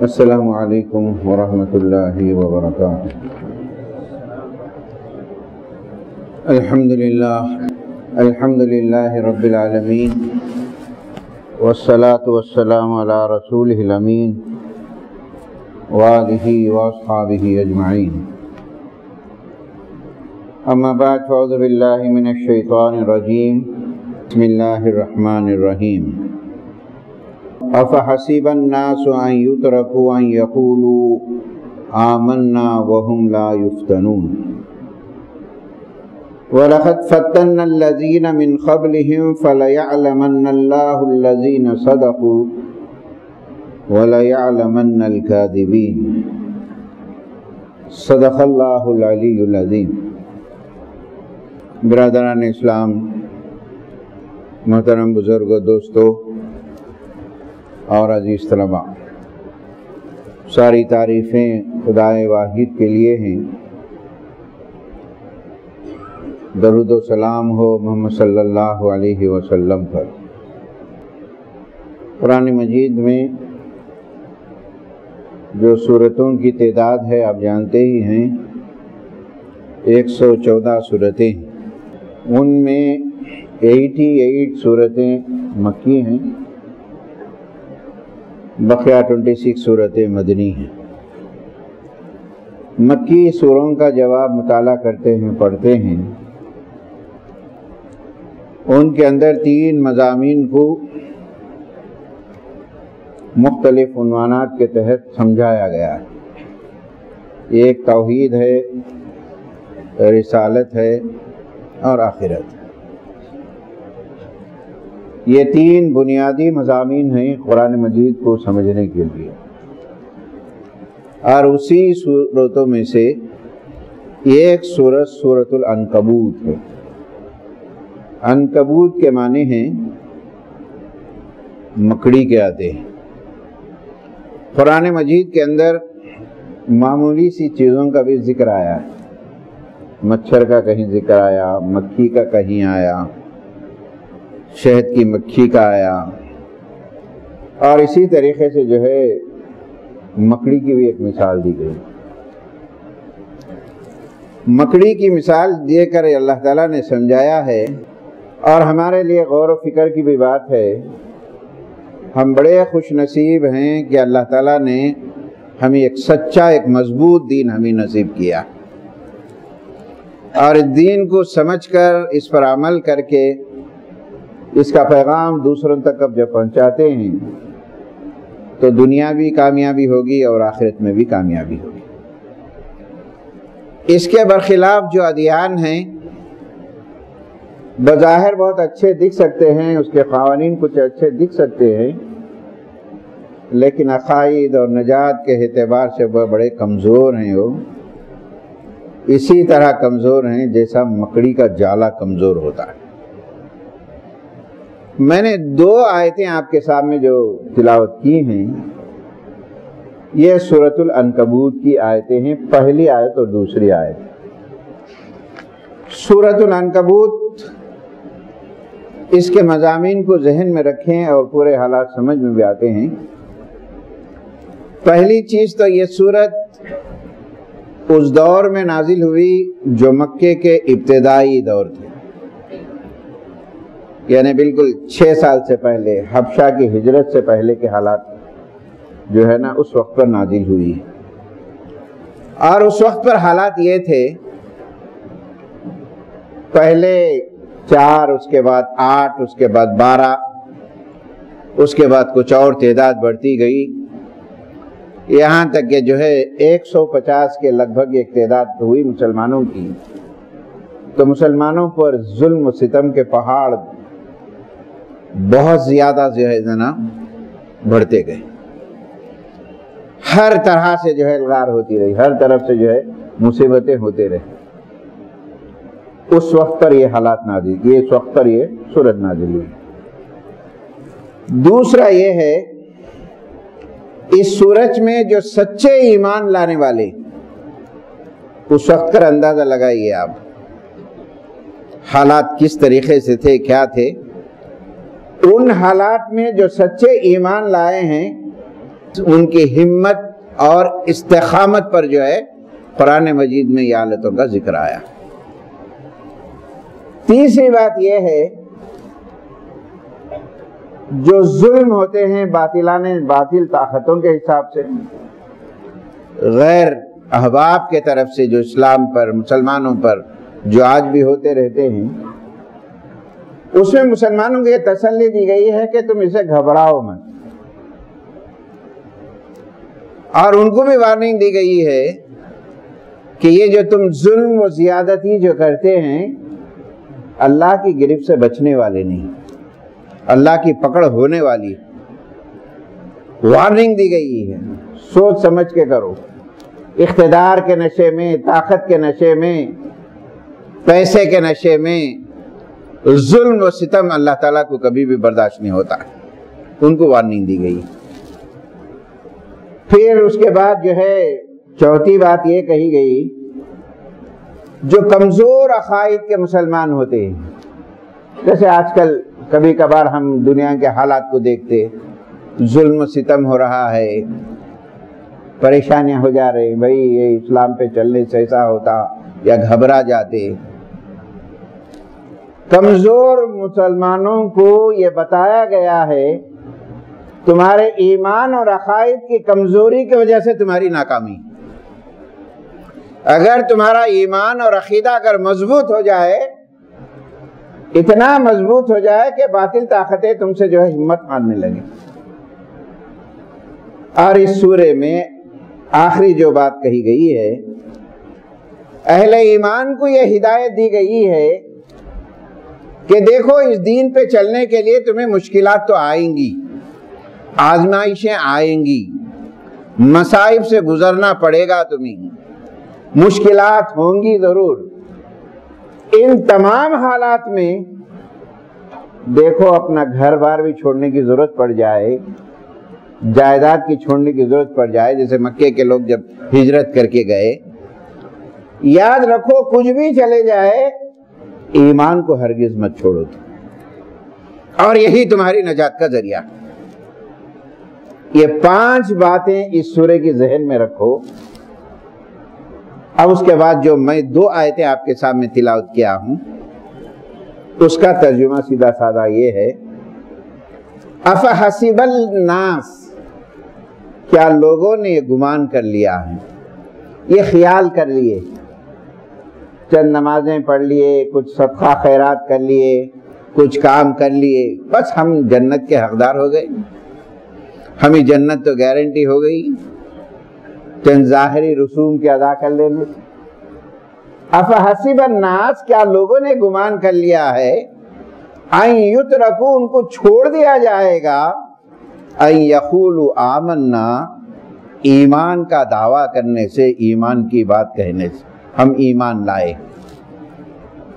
السلام علیکم ورحمۃ اللہ وبرکاتہ۔ الحمد للہ رب العالمین، والصلاة والسلام علی رسولہ الامین وآلہ واصحابہ اجمعین۔ اما بعد فاعوذ باللہ من الشیطان الرجیم، بسم اللہ الرحمن الرحیم۔ افحسب الناس ان يتركوا ان يقولوا آمنا وهم لا يفتنون ولقد فتنا الذين من قبلهم فليعلمن الله الذين صدقوا وليعلمن الكاذبين۔ صدق اللہ العلی العظیم۔ برادران اسلام، محترم بزرگوں، دوستو اور عزیز طلباء، ساری تعریفیں خدائے واحد کے لیے ہیں۔ درود و سلام ہو محمد صلی اللہ علیہ وسلم پر۔ قرآن مجید میں جو سورتوں کی تعداد ہے آپ جانتے ہی ہیں، 114 سورتیں ہیں۔ ان میں 88 سورتیں مکی ہیں، بقیہ 26 سورتیں مدنی ہیں۔ مکی سوروں کا جواب مطالعہ کرتے ہیں، پڑھتے ہیں، ان کے اندر 3 مضامین کو مختلف عنوانات کے تحت سمجھایا گیا ہے۔ ایک توحید ہے، رسالت ہے اور آخرت۔ یہ 3 بنیادی مضامین ہیں قرآن مجید کو سمجھنے کے لیے، اور اسی سورتوں میں سے ایک سورت سورۃ العنکبوت ہے۔ عنکبوت کے معنی ہیں مکڑی کے آتے ہیں۔ قرآن مجید کے اندر معمولی سی چیزوں کا بھی ذکر آیا ہے، مچھر کا کہیں ذکر آیا، مکھی کا کہیں آیا، شہد کی مکھی کا آیا، اور اسی طریقے سے جو ہے مکڑی کی بھی ایک مثال دی گئی۔ مکڑی کی مثال دے کر اللہ تعالیٰ نے سمجھایا ہے، اور ہمارے لیے غور و فکر کی بھی بات ہے۔ ہم بڑے خوش نصیب ہیں کہ اللہ تعالیٰ نے ہمیں ایک سچا، ایک مضبوط دین ہمیں نصیب کیا، اور اس دین کو سمجھ کر اس پر عمل کر کے اس کا پیغام دوسروں تک اب جب پہنچاتے ہیں تو دنیا بھی کامیابی ہوگی اور آخرت میں بھی کامیابی ہوگی۔ اس کے برخلاف جو ادیان ہیں، بظاہر بہت اچھے دکھ سکتے ہیں، اس کے قوانین کچھ اچھے دکھ سکتے ہیں، لیکن عقائد اور نجات کے اعتبار سے وہ بڑے کمزور ہیں۔ وہ اسی طرح کمزور ہیں جیسا مکڑی کا جالا کمزور ہوتا ہے۔ میں نے 2 آیتیں آپ کے سامنے جو تلاوت کی ہیں، یہ سورۃ العنکبوت کی آیتیں ہیں، پہلی آیت اور دوسری آیت۔ سورۃ العنکبوت، اس کے مضامین کو ذہن میں رکھیں اور پورے حالات سمجھ میں بھی آتے ہیں۔ پہلی چیز تو یہ سورت اس دور میں نازل ہوئی جو مکے کے ابتدائی دور تھے، یعنی بالکل 6 سال سے پہلے، حبشہ کی ہجرت سے پہلے کے حالات جو ہے نا اس وقت پر نازل ہوئی۔ اور اس وقت پر حالات یہ تھے، پہلے 4، اس کے بعد 8، اس کے بعد 12، اس کے بعد کچھ اور تعداد بڑھتی گئی، یہاں تک کہ جو ہے 150 کے لگ بھگ ایک تعداد ہوئی مسلمانوں کی۔ تو مسلمانوں پر ظلم و ستم کے پہاڑ بہت زیادہ جو ہے نا بڑھتے گئے، ہر طرح سے جو ہے لڑار ہوتی رہی، ہر طرف سے جو ہے مصیبتیں ہوتے رہے۔ اس وقت پر یہ حالات نازل، اس وقت پر یہ سورت نازل ہوئی۔ دوسرا یہ ہے، اس سورج میں جو سچے ایمان لانے والے، اس وقت پر اندازہ لگائیے آپ حالات کس طریقے سے تھے، کیا تھے۔ ان حالات میں جو سچے ایمان لائے ہیں ان کی ہمت اور استقامت پر جو ہے قرآن مجید میں یہ حالتوں کا ذکر آیا۔ تیسری بات یہ ہے، جو ظلم ہوتے ہیں باطل طاقتوں کے حساب سے، غیر احباب کے طرف سے جو اسلام پر، مسلمانوں پر جو آج بھی ہوتے رہتے ہیں، اس میں مسلمانوں کو یہ تسلی دی گئی ہے کہ تم اسے گھبراؤ مت، اور ان کو بھی وارننگ دی گئی ہے کہ یہ جو تم ظلم و زیادتی جو کرتے ہیں، اللہ کی گرفت سے بچنے والے نہیں، اللہ کی پکڑ ہونے والی، وارننگ دی گئی ہے، سوچ سمجھ کے کرو۔ اقتدار کے نشے میں، طاقت کے نشے میں، پیسے کے نشے میں ظلم و ستم اللہ تعالیٰ کو کبھی بھی برداشت نہیں ہوتا، ان کو وارننگ دی گئی۔ پھر اس کے بعد جو ہے چوتھی بات یہ کہی گئی، جو کمزور عقائد کے مسلمان ہوتے ہیں، جیسے آج کل کبھی کبھار ہم دنیا کے حالات کو دیکھتے، ظلم و ستم ہو رہا ہے، پریشانیاں ہو جا رہی، بھائی یہ اسلام پہ چلنے سے ایسا ہوتا، یا گھبرا جاتے۔ کمزور مسلمانوں کو یہ بتایا گیا ہے تمہارے ایمان اور عقائد کی کمزوری کی وجہ سے تمہاری ناکامی۔ اگر تمہارا ایمان اور عقیدہ اگر مضبوط ہو جائے، اتنا مضبوط ہو جائے کہ باطل طاقتیں تم سے جو ہے ہمت مارنے لگیں۔ اور اس سورے میں آخری جو بات کہی گئی ہے، اہل ایمان کو یہ ہدایت دی گئی ہے کہ دیکھو اس دین پہ چلنے کے لیے تمہیں مشکلات تو آئیں گی، آزمائشیں آئیں گی، مصائب سے گزرنا پڑے گا، تمہیں مشکلات ہوں گی ضرور۔ ان تمام حالات میں دیکھو اپنا گھر بار بھی چھوڑنے کی ضرورت پڑ جائے، جائیداد کی چھوڑنے کی ضرورت پڑ جائے، جیسے مکے کے لوگ جب ہجرت کر کے گئے، یاد رکھو کچھ بھی چلے جائے ایمان کو ہرگز مت چھوڑو، اور یہی تمہاری نجات کا ذریعہ۔ یہ 5 باتیں اس سورے کی ذہن میں رکھو۔ اب اس کے بعد جو میں 2 آیتیں آپ کے سامنے تلاوت کیا ہوں، اس کا ترجمہ سیدھا سادہ یہ ہے، افحسب الناس، کیا لوگوں نے یہ گمان کر لیا ہے، یہ خیال کر لیے، چند نمازیں پڑھ لیے، کچھ صدقہ خیرات کر لیے، کچھ کام کر لیے، بس ہم جنت کے حقدار ہو گئے، ہمیں جنت تو گارنٹی ہو گئی، چند ظاہری رسوم کے ادا کر لینے۔ افحسب الناس، کیا لوگوں نے گمان کر لیا ہے، ان یترکوا، ان کو چھوڑ دیا جائے گا، ان یقولوا آمنا، ایمان کا دعویٰ کرنے سے، ایمان کی بات کہنے سے، ہم ایمان لائے،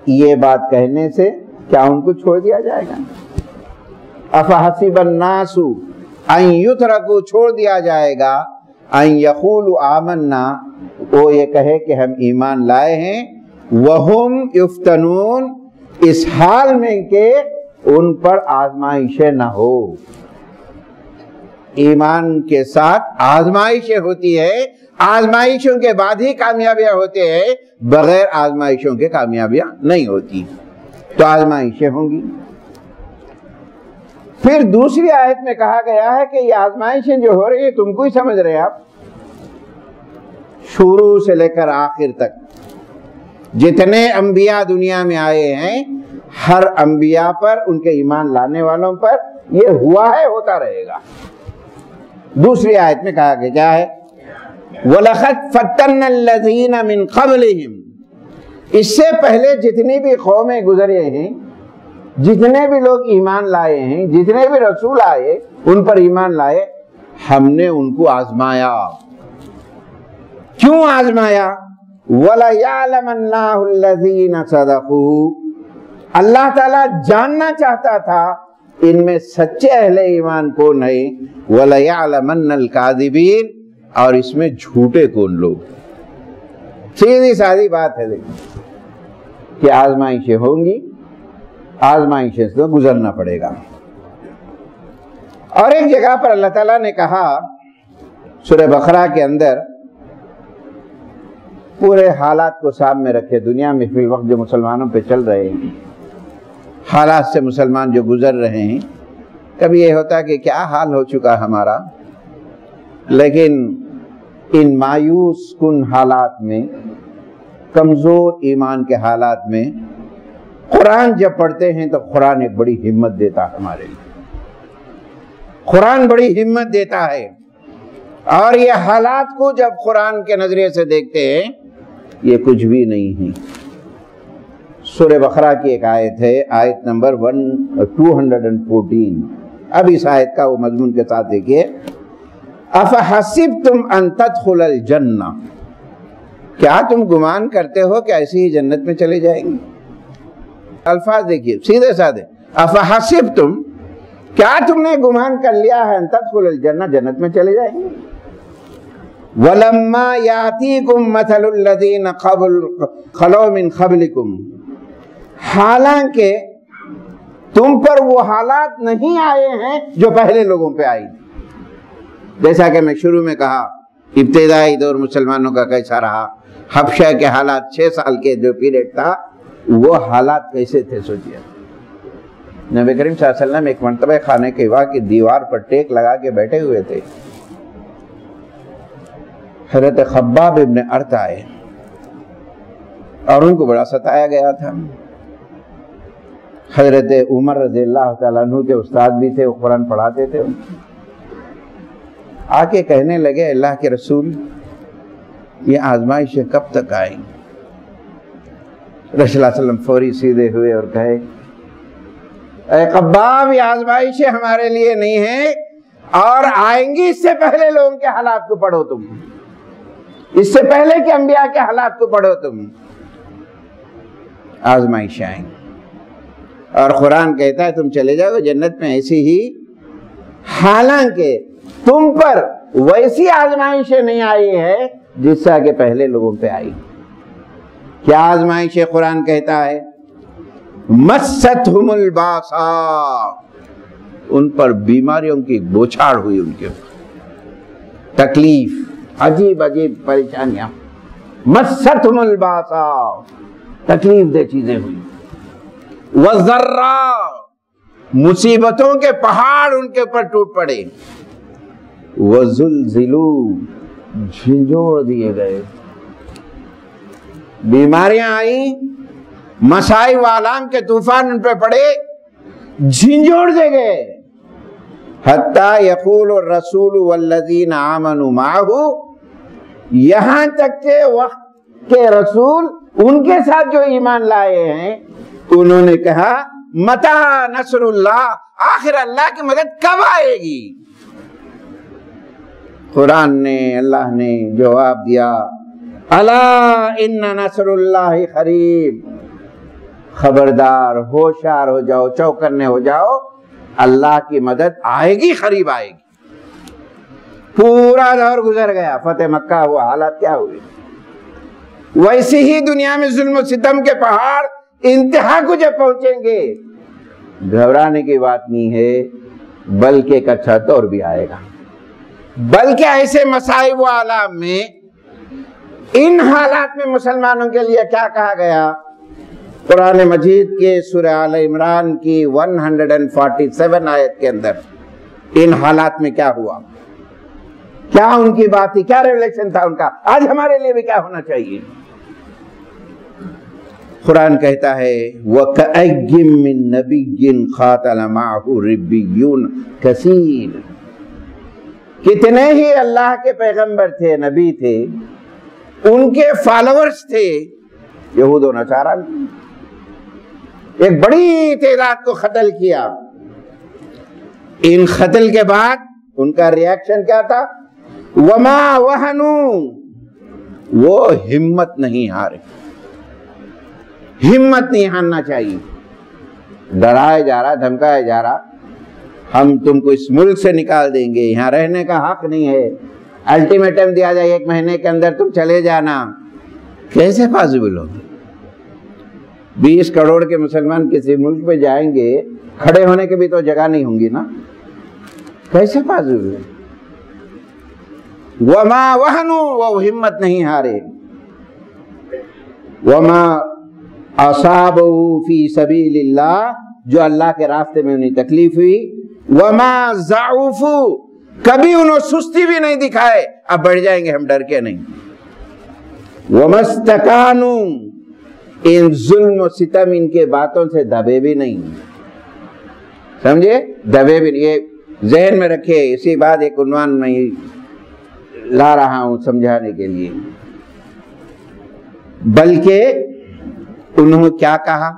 یہ بات کہنے سے کیا ان کو چھوڑ دیا جائے گا؟ افحسب الناس ان یترکوا، چھوڑ دیا جائے گا، ان یقولوا آمنا، وہ یہ کہے کہ ہم ایمان لائے ہیں، وہم یفتنون، اس حال میں کہ ان پر آزمائشیں نہ ہو۔ ایمان کے ساتھ آزمائشیں ہوتی ہے، آزمائشوں کے بعد ہی کامیابیاں ہوتے ہیں، بغیر آزمائشوں کے کامیابیاں نہیں ہوتی، تو آزمائشیں ہوں گی۔ پھر دوسری آیت میں کہا گیا ہے کہ یہ آزمائشیں جو ہو رہی ہیں تم کو ہی سمجھ رہے ہیں، آپ شروع سے لے کر آخر تک جتنے انبیاء دنیا میں آئے ہیں، ہر انبیاء پر، ان کے ایمان لانے والوں پر یہ ہوا ہے، ہوتا رہے گا۔ دوسری آیت میں کہا کہ کیا ہے، وَلَقَدْ فَتَّنَّا الَّذِينَ مِن قَبْلِهِمْ، اس سے پہلے جتنی بھی قومیں گزرے ہیں، جتنے بھی لوگ ایمان لائے ہیں، جتنے بھی رسول آئے ان پر ایمان لائے، ہم نے ان کو آزمایا۔ کیوں آزمایا؟ وَلَيَعْلَمَنَّ اللَّهُ الَّذِينَ صَدَقُوا، اللہ تعالیٰ جاننا چاہتا تھا ان میں سچے اہل ایمان کون ہیں، وَلَيَعْلَمَنَّ الْكَاذِبِينَ، اور اس میں جھوٹے کون لوگ۔ سیدھی سادی بات ہے کہ آزمائشیں ہوں گی، آزمائشیں سے گزرنا پڑے گا۔ اور ایک جگہ پر اللہ تعالیٰ نے کہا سورہ بقرہ کے اندر پورے حالات کو سامنے رکھے، دنیا میں فی الوقت جو مسلمانوں پہ چل رہے ہیں، حالات سے مسلمان جو گزر رہے ہیں، کبھی یہ ہوتا ہے کہ کیا حال ہو چکا ہمارا، لیکن ان مایوس کن حالات میں، کمزور ایمان کے حالات میں قرآن جب پڑھتے ہیں تو قرآن ایک بڑی ہمت دیتا ہے ہمارے لیے، قرآن بڑی ہمت دیتا ہے۔ اور یہ حالات کو جب قرآن کے نظریے سے دیکھتے ہیں، یہ کچھ بھی نہیں ہے۔ سورہ بقرہ کی ایک آیت ہے، آیت نمبر 214۔ اب اس آیت کا وہ مضمون کے ساتھ دیکھیے، افحسبتم ان تدخل الجنہ، کیا تم گمان کرتے ہو کہ ایسی ہی جنت میں چلے جائیں گے؟ الفاظ دیکھیے سیدھے سادھے، افحسبتم، کیا تم نے گمان کر لیا ہے ان تدخل الجنہ، جنت میں چلے جائیں گے؟ وَلَمَّا يَأْتِيكُمْ مَثَلُ الَّذِينَ خَلَوْا مِنْ قَبْلِكُمْ، حالانکہ تم پر وہ حالات نہیں آئے ہیں جو پہلے لوگوں پہ آئی۔ جیسا کہ میں شروع میں کہا، ابتدائی دور مسلمانوں کا کیسا رہا، حبشہ کے حالات 6 سال کے جو پیریڈ تھا، وہ حالات کیسے تھے سوچئے۔ نبی کریم صلی اللہ علیہ وسلم ایک مرتبہ خانہ کعبہ کی دیوار پر ٹیک لگا کے بیٹھے ہوئے تھے، حضرت خباب ابن ارت آئے اور ان کو بڑا ستایا گیا تھا۔ حضرت عمر رضی اللہ تعالیٰ عنہ کے استاد بھی تھے، وہ قرآن پڑھاتے تھے، آ کے کہنے لگے اللہ کے رسول یہ آزمائشیں کب تک آئیں؟ رسول اللہ صلی اللہ علیہ وسلم فوری سیدھے ہوئے اور کہے اے خباب، یہ آزمائشیں ہمارے لیے نہیں ہیں اور آئیں گی، اس سے پہلے لوگوں کے حالات کو پڑھو تم، اس سے پہلے کہ انبیاء کے حالات کو پڑھو تم، آزمائشیں آئیں گی۔ اور قرآن کہتا ہے تم چلے جاؤ جنت میں ایسی ہی، حالانکہ تم پر ویسی آزمائشیں نہیں آئی ہے جس سے کہ پہلے لوگوں پہ آئی۔ کیا آزمائشیں؟ قرآن کہتا ہے مَسَّتْهُمُ الْبَاسَاءُ، ان پر بیماریوں کی بوچھاڑ ہوئی، ان کے تکلیف، عجیب عجیب پریشانیاں، مَسَّتْهُمُ الْبَاسَاءُ، تکلیف دہ چیزیں ہوئی، وَالضَّرَّاءُ، مصیبتوں کے پہاڑ ان کے اوپر ٹوٹ پڑے، وَزُلْزِلُوا، جھنجھوڑ دیے گئے، بیماریاں آئیں، مصائب و آلام کے طوفان ان پہ پڑے، جھنجھوڑ دے گئے، حتیٰ یقول الرسول والذین آمنوا معہ، یہاں تک کہ وقت کے رسول ان کے ساتھ جو ایمان لائے ہیں انہوں نے کہا متی نصر اللہ، آخر اللہ کی مدد کب آئے گی؟ قرآن نے، اللہ نے جواب دیا الا ان نصر اللہ قریب، خبردار، ہوشیار ہو جاؤ، چوکنے ہو جاؤ، اللہ کی مدد آئے گی، قریب آئے گی۔ پورا دور گزر گیا، فتح مکہ ہوا، حالات کیا ہوئے؟ ویسے ہی دنیا میں ظلم و ستم کے پہاڑ انتہا کو جب پہنچیں گے، گھبرانے کی بات نہیں ہے، بلکہ ایک اچھا دور بھی آئے گا، بلکہ ایسے مصائب و آلام میں، ان حالات میں مسلمانوں کے لیے کیا کہا گیا؟ قرآن مجید کے سورہ آل عمران کی 147 آیت کے اندر ان حالات میں کیا ہوا، کیا ان کی بات تھی، کیا ریولیشن تھا ان کا، آج ہمارے لیے بھی کیا ہونا چاہیے؟ قرآن کہتا ہے وَكَأَيٍّ مِّن نَبِيٍّ قَاتَلَ مَعَهُ رِبِّيُّونَ كَثِيرٌ، کتنے ہی اللہ کے پیغمبر تھے، نبی تھے، ان کے فالورز تھے یہود و نصارہ نے، ایک بڑی تعداد کو قتل کیا۔ ان قتل کے بعد ان کا ریاکشن کیا تھا؟ وما وہنوا، وہ ہمت نہیں ہارے، ہمت نہیں ہارنا چاہیے۔ ڈرایا جا رہا، دھمکایا جا رہا، ہم تم کو اس ملک سے نکال دیں گے، یہاں رہنے کا حق نہیں ہے، الٹیمیٹم دیا جائے 1 مہینے کے اندر تم چلے جانا، کیسے پاسبل ہوگا؟ 20 کروڑ کے مسلمان کسی ملک پہ جائیں گے، کھڑے ہونے کی بھی تو جگہ نہیں ہوں گی نا، کیسے پاسبل ہے؟ وما وہنو، وہ ہمت نہیں ہارے، وما اصابہ فی سبیل اللہ، جو اللہ کے راستے میں انہیں تکلیف ہوئی، وما ضعفوا، کبھی انہوں سستی بھی نہیں دکھائے، اب بڑھ جائیں گے ہم ڈر کے نہیں، وما استکانوا، ان ظلم و ستم ان کے باتوں سے دبے بھی نہیں، سمجھے، دبے بھی نہیں، یہ ذہن میں رکھے، اسی بات ایک عنوان میں لا رہا ہوں سمجھانے کے لیے۔ بلکہ انہوں نے کیا کہا،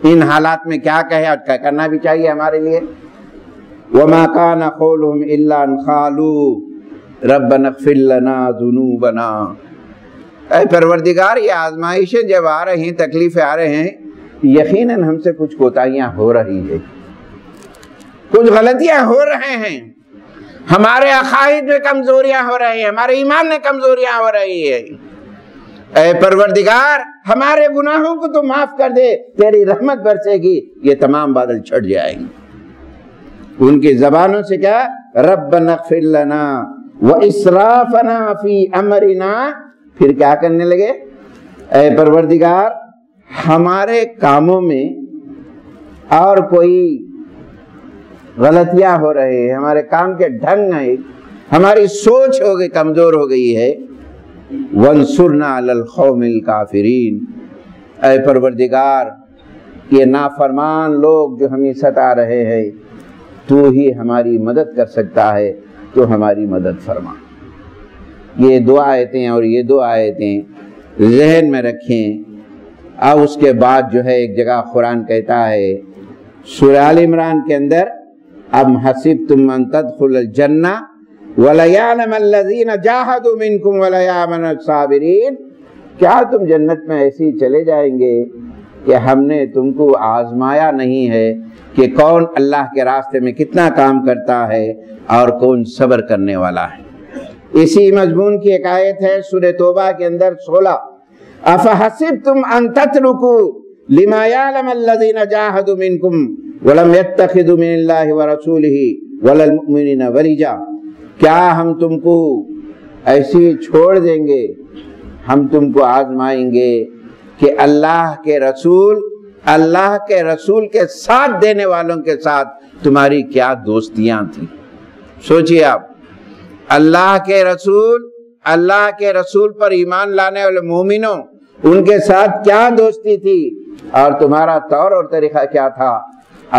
ان حالات میں کیا کہے اور کیا کرنا بھی چاہیے ہمارے لیے، وَمَا كَانَ قَوْلُهُمْ إِلَّا أَنْ قَالُوا رَبَّنَا اغْفِرْ لَنَا ذُنُوبَنَا، اے پروردگار یہ آزمائشیں جب آ رہی ہیں، تکلیفیں آ رہے ہیں، یقیناً ہم سے کچھ کوتاہیاں ہو رہی ہیں، کچھ غلطیاں ہو رہے ہیں، ہمارے عقائد میں کمزوریاں ہو رہی ہیں، ہمارے ایمان میں کمزوریاں ہو رہی ہیں، اے پروردگار ہمارے گناہوں کو تو معاف کر دے، تیری رحمت برسے گی، یہ تمام بادل چھٹ جائیں گے۔ ان کی زبانوں سے کیا، ربنا اغفر لنا واسرافنا فی امرنا، پھر کیا کرنے لگے، اے پروردگار ہمارے کاموں میں اور کوئی غلطیاں ہو رہے ہیں، ہمارے کام کے ڈھنگ ہیں، ہماری سوچ ہو گئی، کمزور ہو گئی ہے، وانصرنا علی القوم الکافرین، اے پروردگار یہ نافرمان لوگ جو ہمیں ستا رہے ہیں، تو ہی ہماری مدد کر سکتا ہے، تو ہماری مدد فرما۔ یہ دو آیتیں اور یہ دو آیتیں ذہن میں رکھیں۔ اب اس کے بعد جو ہے ایک جگہ قرآن کہتا ہے سورہ آل عمران کے اندر، ام حسبتم ان تدخلوا الجنہ وَلَيَعْلَمَ الَّذِينَ جَاهَدُوا مِنْكُمْ وَلَيَعْلَمَ الصَّابِرِينَ، کیا تم جنت میں ایسے ہی چلے جائیں گے کہ ہم نے تم کو آزمایا نہیں ہے کہ کون اللہ کے راستے میں کتنا کام کرتا ہے اور کون صبر کرنے والا ہے۔ اسی مضمون کی ایک آیت ہے سورہ توبہ کے اندر 16، أَفَحَسِبْتُمْ أَن تَتْرُكُوا لِمَا يَعْلَمَ الَّذِينَ جَاهَدُوا مِنْكُمْ وَلَمْ يَتَّخِذُوا مِنِ اللَّهِ وَرَسُولِهِ وَلَا الْمُؤْمِنِينَ وَلِيجًا، کیا ہم تم کو ایسی چھوڑ دیں گے، ہم تم کو آزمائیں گے کہ اللہ کے رسول کے ساتھ دینے والوں کے ساتھ تمہاری کیا دوستیاں تھیں۔ سوچئے آپ، اللہ کے رسول پر ایمان لانے والے مومنوں، ان کے ساتھ کیا دوستی تھی اور تمہارا طور اور طریقہ کیا تھا۔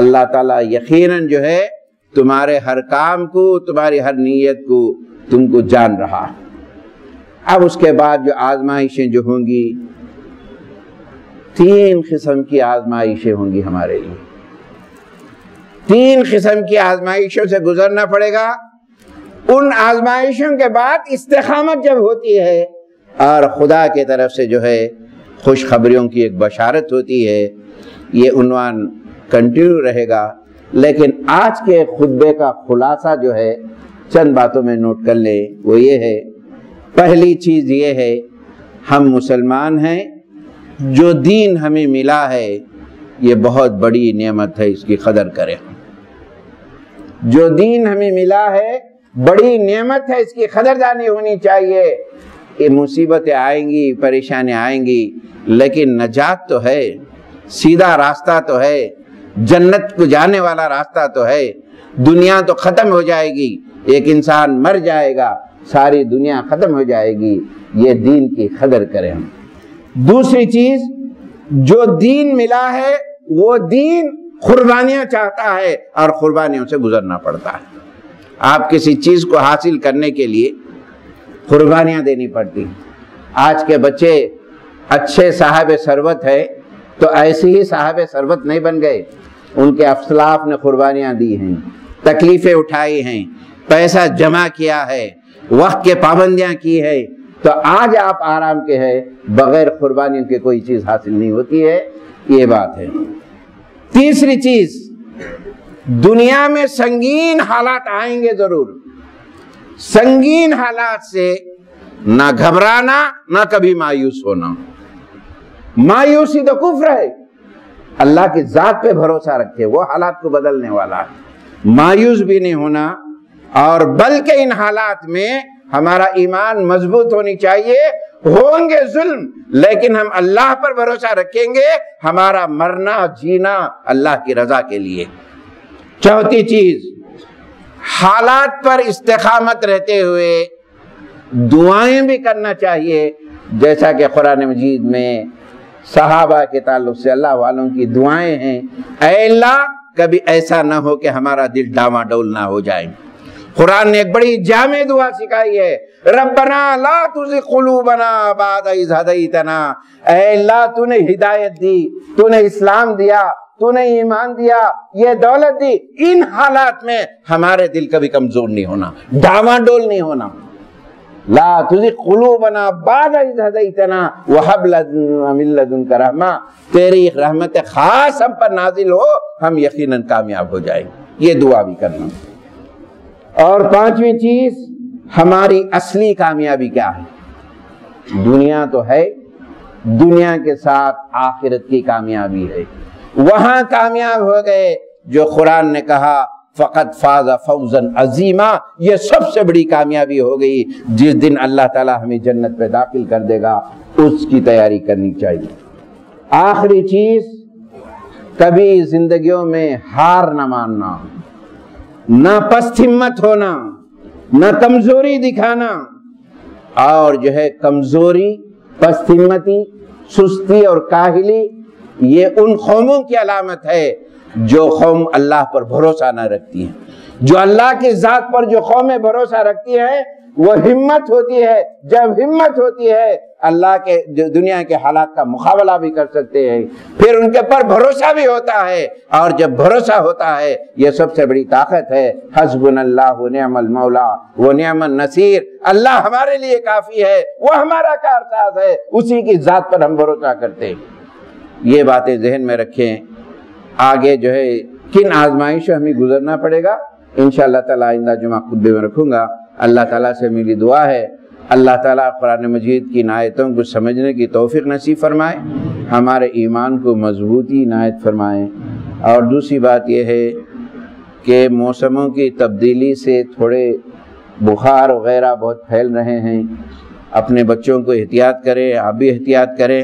اللہ تعالیٰ یقیناً جو ہے تمہارے ہر کام کو، تمہاری ہر نیت کو تم کو جان رہا ہے۔ اب اس کے بعد جو آزمائشیں جو ہوں گی، 3 قسم کی آزمائشیں ہوں گی ہمارے لیے، 3 قسم کی آزمائشوں سے گزرنا پڑے گا۔ ان آزمائشوں کے بعد استقامت جب ہوتی ہے اور خدا کی طرف سے جو ہے خوشخبریوں کی ایک بشارت ہوتی ہے، یہ عنوان کنٹینیو رہے گا۔ لیکن آج کے خطبے کا خلاصہ جو ہے چند باتوں میں نوٹ کر لیں، وہ یہ ہے، پہلی چیز یہ ہے ہم مسلمان ہیں، جو دین ہمیں ملا ہے یہ بہت بڑی نعمت ہے، اس کی قدر کریں۔ جو دین ہمیں ملا ہے بڑی نعمت ہے، اس کی قدردانی ہونی چاہیے۔ یہ مصیبتیں آئیں گی، پریشانیاں آئیں گی، لیکن نجات تو ہے، سیدھا راستہ تو ہے، جنت کو جانے والا راستہ تو ہے۔ دنیا تو ختم ہو جائے گی، ایک انسان مر جائے گا، ساری دنیا ختم ہو جائے گی، یہ دین کی قدر کریں ہم۔ دوسری چیز، جو دین ملا ہے وہ دین قربانیاں چاہتا ہے اور قربانیوں سے گزرنا پڑتا ہے۔ آپ کسی چیز کو حاصل کرنے کے لیے قربانیاں دینی پڑتی ہیں۔ آج کے بچے اچھے صاحب ثروت ہے تو ایسے ہی صاحب ثروت نہیں بن گئے، ان کے اسلاف نے قربانیاں دی ہیں، تکلیفیں اٹھائی ہیں، پیسہ جمع کیا ہے، وقت کے پابندیاں کی ہے، تو آج آپ آرام کے ہیں، بغیر قربانیوں کے کوئی چیز حاصل نہیں ہوتی ہے، یہ بات ہے۔ تیسری چیز، دنیا میں سنگین حالات آئیں گے ضرور، سنگین حالات سے نہ گھبرانا، نہ کبھی مایوس ہونا۔ مایوسی تو کفر ہے، اللہ کی ذات پہ بھروسہ رکھے، وہ حالات کو بدلنے والا ہے۔ مایوس بھی نہیں ہونا، اور بلکہ ان حالات میں ہمارا ایمان مضبوط ہونی چاہیے. ہوں گے ظلم لیکن ہم اللہ پر بھروسہ رکھیں گے. ہمارا مرنا جینا اللہ کی رضا کے لیے. چوتھی چیز، حالات پر استقامت رہتے ہوئے دعائیں بھی کرنا چاہیے، جیسا کہ قرآن مجید میں صحابہ کے تعلق سے اللہ والوں کی دعائیں ہیں. اے اللہ کبھی ایسا نہ ہو کہ ہمارا دل ڈاواڈول نہ ہو جائے. قرآن نے ایک بڑی جامع دعا سکھائی ہے، ربنا لا تزغ قلوبنا بعد اذ ہدیتنا. اے اللہ تو نے ہدایت دی، تو نے اسلام دیا، تو نے ایمان دیا، یہ دولت دی، ان حالات میں ہمارے دل کبھی کمزور نہیں ہونا، ڈاواڈول نہیں ہونا. لا تزغ قلوبنا بعد اذ ہدیتنا وہب لنا من لدنک رحمہ. تیری رحمت خاص ہم پر نازل ہو، ہم یقیناً کامیاب ہو جائیں. یہ دعا بھی کرنا. اور پانچویں چیز، ہماری اصلی کامیابی کیا ہے؟ دنیا تو ہے، دنیا کے ساتھ آخرت کی کامیابی ہے. وہاں کامیاب ہو گئے جو قرآن نے کہا فقط فاز فوزا عظیما. یہ سب سے بڑی کامیابی ہو گئی. جس دن اللہ تعالی ہمیں جنت پہ داخل کر دے گا اس کی تیاری کرنی چاہیے. آخری چیز، کبھی زندگیوں میں ہار نہ ماننا، نہ پست ہمت ہونا، نہ کمزوری دکھانا. اور جو ہے کمزوری، پست ہمتی، سستی اور کاہلی یہ ان قوموں کی علامت ہے جو قوم اللہ پر بھروسہ نہ رکھتی ہیں. جو اللہ کی ذات پر جو قومیں بھروسہ رکھتی ہیں وہ ہمت ہوتی ہے. جب ہمت ہوتی ہے اللہ کے دنیا کے حالات کا مقابلہ بھی کر سکتے ہیں. پھر ان کے پر بھروسہ بھی ہوتا ہے، اور جب بھروسہ ہوتا ہے یہ سب سے بڑی طاقت ہے. حسبنا اللہ ونعم المولا ونعم النصیر. اللہ ہمارے لیے کافی ہے، وہ ہمارا کارساز ہے، اسی کی ذات پر ہم بھروسہ کرتے ہیں. یہ باتیں ذہن میں رکھیں. آگے جو ہے کن آزمائشوں ہمیں گزرنا پڑے گا انشاءاللہ تعالیٰ آئندہ جمعہ خطبے میں رکھوں گا. اللہ تعالیٰ سے میری دعا ہے اللہ تعالیٰ قرآن مجید کی آیتوں کو سمجھنے کی توفیق نصیب فرمائے، ہمارے ایمان کو مضبوطی عنایت فرمائیں. اور دوسری بات یہ ہے کہ موسموں کی تبدیلی سے تھوڑے بخار وغیرہ بہت پھیل رہے ہیں. اپنے بچوں کو احتیاط کریں، آپ بھی احتیاط کریں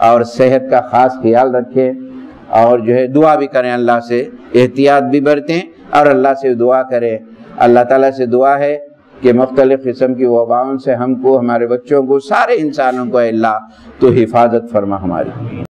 اور صحت کا خاص خیال رکھیں. اور جو ہے دعا بھی کریں، اللہ سے احتیاط بھی برتیں اور اللہ سے دعا کریں. اللہ تعالیٰ سے دعا ہے کہ مختلف قسم کی وباؤں سے ہم کو، ہمارے بچوں کو، سارے انسانوں کو اے اللہ تو حفاظت فرما ہماری.